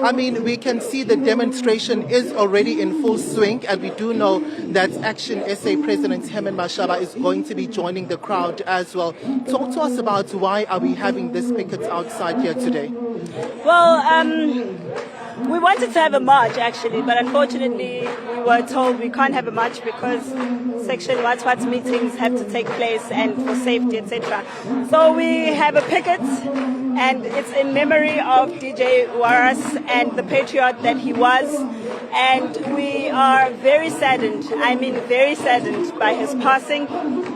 I mean, we can see the demonstration is already in full swing, and we do know that Action SA President Herman Mashaba is going to be joining the crowd as well. Talk to us about why are we having this picket outside here today? Well, we wanted to have a march actually, but unfortunately we were told we can't have a march because Section What meetings have to take place and for safety, etc. So we have a picket, and it's in memory of DJ Warras and the patriot that he was. And we are very saddened, I mean very saddened by his passing,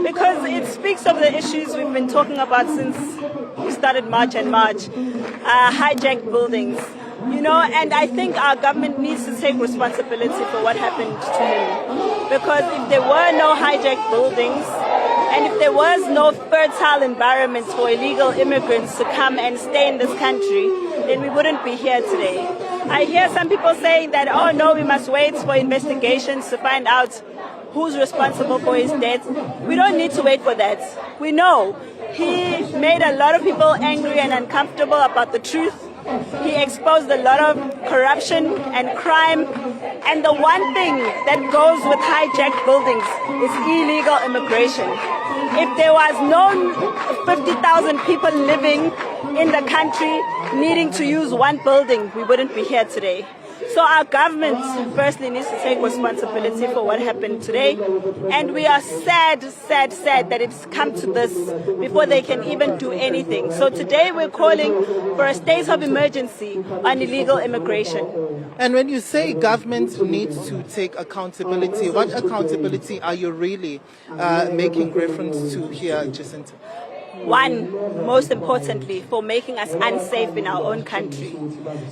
because it speaks of the issues we've been talking about since we started March and March, hijacked buildings. You know, and I think our government needs to take responsibility for what happened to him. Because if there were no hijacked buildings, and if there was no fertile environments for illegal immigrants to come and stay in this country, then we wouldn't be here today. I hear some people saying that, oh no, we must wait for investigations to find out who's responsible for his death. We don't need to wait for that. We know he made a lot of people angry and uncomfortable about the truth. He exposed a lot of corruption and crime. And the one thing that goes with hijacked buildings is illegal immigration. If there was no 50,000 people living in the country needing to use one building, we wouldn't be here today. So our government firstly needs to take responsibility for what happened today. And we are sad that it's come to this before they can even do anything. So today we're calling for a state of emergency on illegal immigration. And when you say government needs to take accountability, what accountability are you really making reference to here, Jacinta? One, most importantly, for making us unsafe in our own country.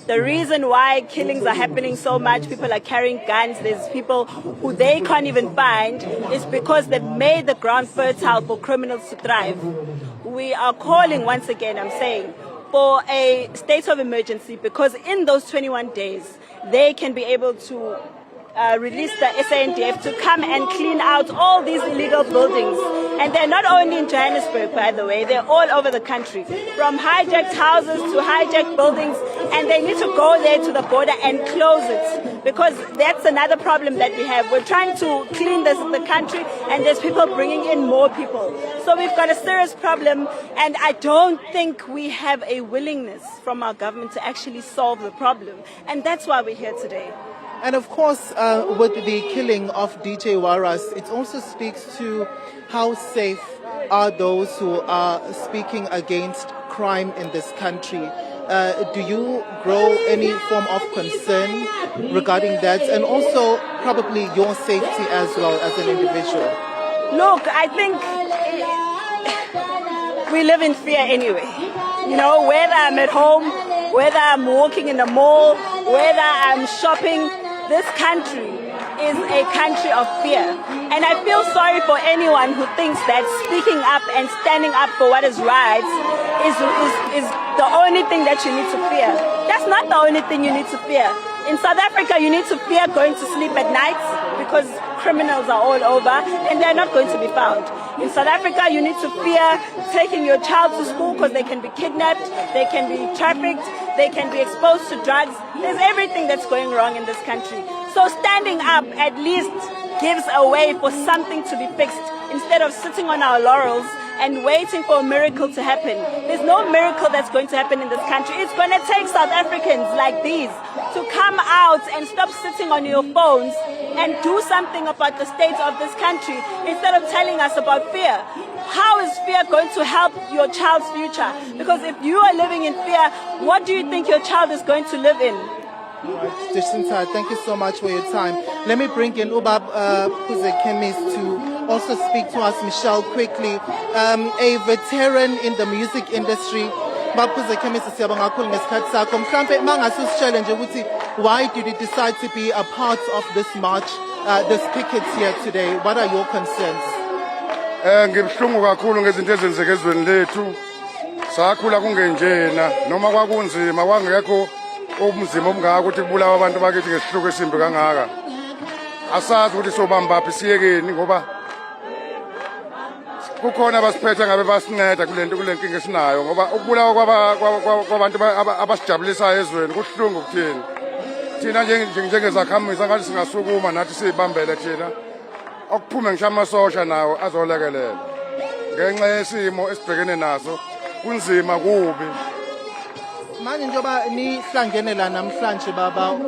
The reason why killings are happening so much, people are carrying guns, there's people who they can't even find, is because they've made the ground fertile for criminals to thrive. We are calling once again, I'm saying, for a state of emergency, because in those 21 days, they can be able to release the SANDF to come and clean out all these illegal buildings. And they're not only in Johannesburg, by the way, they're all over the country, from hijacked houses to hijacked buildings, and they need to go there to the border and close it, because that's another problem that we have. We're trying to clean the country, and there's people bringing in more people. So we've got a serious problem, and I don't think we have a willingness from our government to actually solve the problem. And that's why we're here today. And of course, with the killing of DJ Warras, it also speaks to how safe are those who are speaking against crime in this country. Do you grow any form of concern regarding that, and also probably your safety as well as an individual? Look, I think we live in fear anyway. You know, whether I'm at home, whether I'm walking in the mall, whether I'm shopping, this country is a country of fear. And I feel sorry for anyone who thinks that speaking up and standing up for what is right is the only thing that you need to fear. That's not the only thing you need to fear. In South Africa, you need to fear going to sleep at night because criminals are all over and they're not going to be found. In South Africa, you need to fear taking your child to school because they can be kidnapped, they can be trafficked, they can be exposed to drugs. There's everything that's going wrong in this country. So standing up at least gives a way for something to be fixed instead of sitting on our laurels and waiting for a miracle to happen. There's no miracle that's going to happen in this country. It's going to take South Africans like these to come out and stop sitting on your phones and do something about the state of this country instead of telling us about fear. How is fear going to help your child's future? Because if you are living in fear, what do you think your child is going to live in? Right. Jacinta, thank you so much for your time. Let me bring in Ubab who's a chemist to also speak to us, Michelle, quickly. A veteran in the music industry. Why did you decide to be a part of this march, this picket here today? What are your concerns? Ngibhlungu kakhulu ngezinto ezenzeke ezweni lethu. Sakhula kungenjena noma kwakunzima kwangekho obunzima obungaka ukuthi kubulawa abantu bakithi ngesihluko esimbi kangaka. Asazi ukuthi sobambaphi siyekeni ngoba kukhona abasiphethe ngabe basinceda kule nkinga esinayo ngoba ukubulawa kwabantu abasijabulisayo ezweni kuhlungu kuthina. Thina njengezakhamuzi angathi singasukuma nathi siyibambele thina okuphume ngisho amasosha nawo azolekelela ngenxa yesimo esibhekene naso kunzima kubi. Manje njengoba nihlangene la namhlanje baba,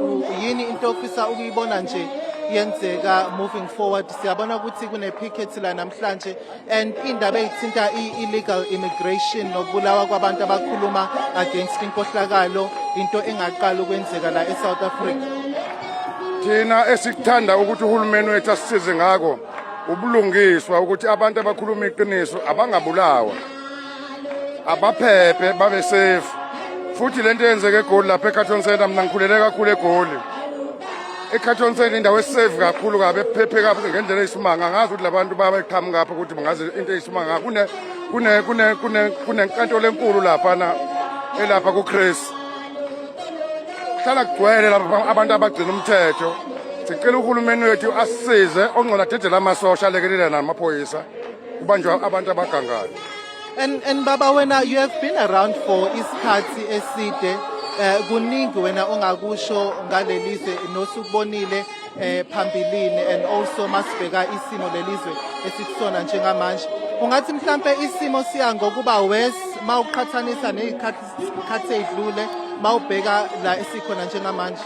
yini into ofisa ukuyibona nje yenzeka moving forward? Siyabona ukuthi kune picket la namhlanje and indaba ezithinta illegal immigration nokubulawa kwabantu abakhuluma against inkohlakalo into engaqala ukwenzeka la eSouth Africa. Thina esikuthanda ukuthi uhulumeni wethu asisize ngako ubulungiswa ukuthi abantu abakhuluma iqiniso abangabulawa, abaphephe, babe safe. Futhi lento yenzeke eGoli lapha eCarton Center, mina ngikhulele kakhulu eGoli. eCarton Center indawo esafe kakhulu kabe ephephe kakhulu ngendlela eyisimanga. Ngazi ukuthi labantu babeqhamuka ngapha ukuthi bangaze into eyisimanga. Kunenkantolo enkulu lapha elapha kuChris. Hlala kugcwele lapha abantu abagcina umthetho. Sicela uhulumeni wethu asisize ongcola dedela amasosha alekelela namaphoyisa kubanjwa abantu abagangayo. And baba, wena you have been around for isikhathi eside, kuningi wena ongakusho ngalelizwe nosubonile phambilini and also masibheka isimo lelizwe esikusona njengamanje. Ungathi mhlambe isimo siya ngokuba worse mawuqhathanisa nezikhathi ezidlule mawubheka la esikhona njengamanje?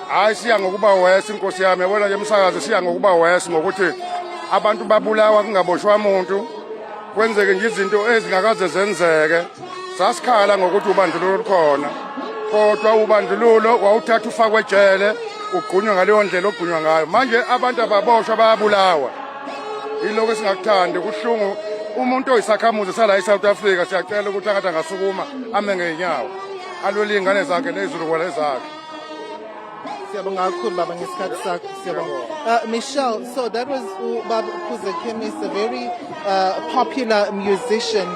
Hayi, siya ngokuba worse inkosi yami. Yabona nje umsakazi, siya ngokuba worse ngokuthi abantu babulawa kungaboshwa umuntu. Kwenzeke nje izinto ezingakaze zenzeke. Sasikhala ngokuthi ubandlululo lukhona, kodwa ubandlululo wawuthatha ufakwe ejele ugqunywa ngaleyo ndlela ogqunywa ngayo. Manje abantu ababoshwa bayabulawa. Yiloko esingakuthandi, kuhlungu. Umuntu oyisakhamuzi sala eSouth Africa siyacela ukuthi angathi angasukuma ame ngeenyawo alwele ingane zakhe nezizukulwane zakhe. Siyabonga kakhulu baba ngesikhathi sakho. Siyabonga. Michelle, so that was Baba Khuzekhemis, a very popular musician.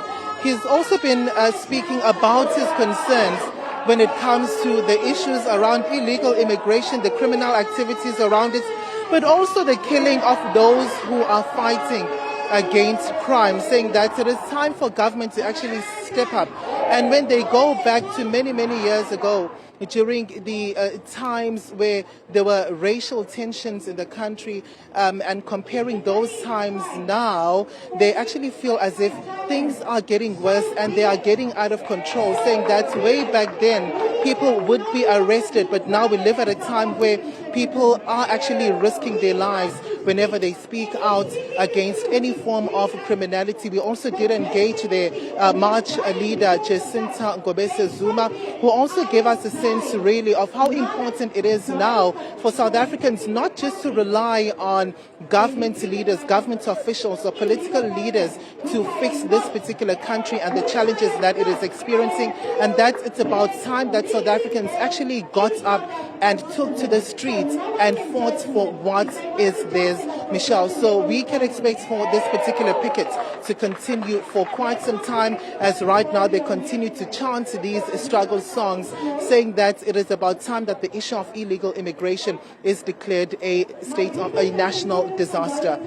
He's also been speaking about his concerns when it comes to the issues around illegal immigration, the criminal activities around it, but also the killing of those who are fighting against crime, saying that it is time for government to actually step up. And when they go back to many years ago, during the times where there were racial tensions in the country, and comparing those times now, they actually feel as if things are getting worse and they are getting out of control, saying that way back then people would be arrested, but now we live at a time where people are actually risking their lives whenever they speak out against any form of criminality. We also did engage the March leader, Jacinta Ngobese Zuma, who also gave us a sense really of how important it is now for South Africans not just to rely on government leaders, government officials or political leaders to fix this particular country and the challenges that it is experiencing, and that it's about time that South Africans actually got up and took to the streets and fought for what is theirs, Michelle. So we can expect for this particular picket to continue for quite some time, as right now they continue to chant these struggle songs, saying that it is about time that the issue of illegal immigration is declared a state of a national disaster.